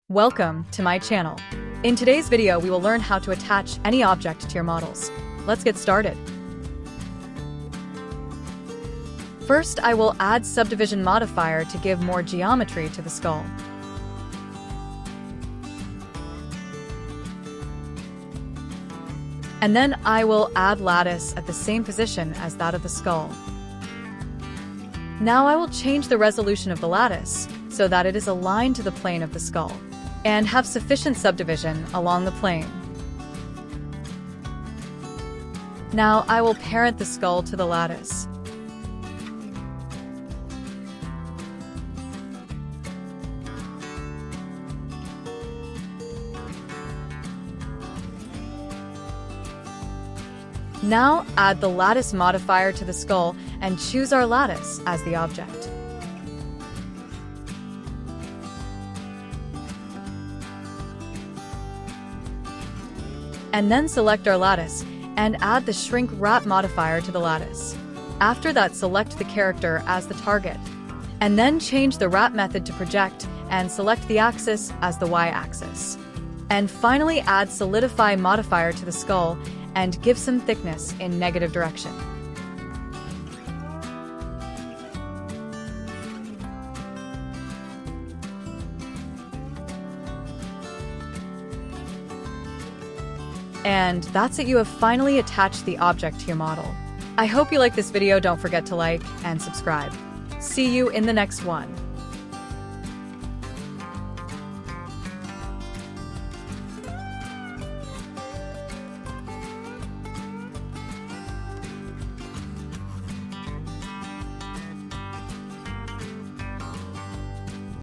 Welcome to my channel. In today's video, we will learn how to attach any object to your models. Let's get started. First, I will add subdivision modifier to give more geometry to the skull. And then I will add lattice at the same position as that of the skull. Now I will change the resolution of the lattice so that it is aligned to the plane of the skull and have sufficient subdivision along the plane. Now I will parent the skull to the lattice. Now add the lattice modifier to the skull and choose our lattice as the object. And then select our lattice and add the shrink wrap modifier to the lattice. After that, select the character as the target. And then change the wrap method to project and select the axis as the y-axis. And finally add solidify modifier to the skull and give some thickness in negative direction. And that's it, you have finally attached the object to your model. I hope you like this video. Don't forget to like and subscribe. See you in the next one.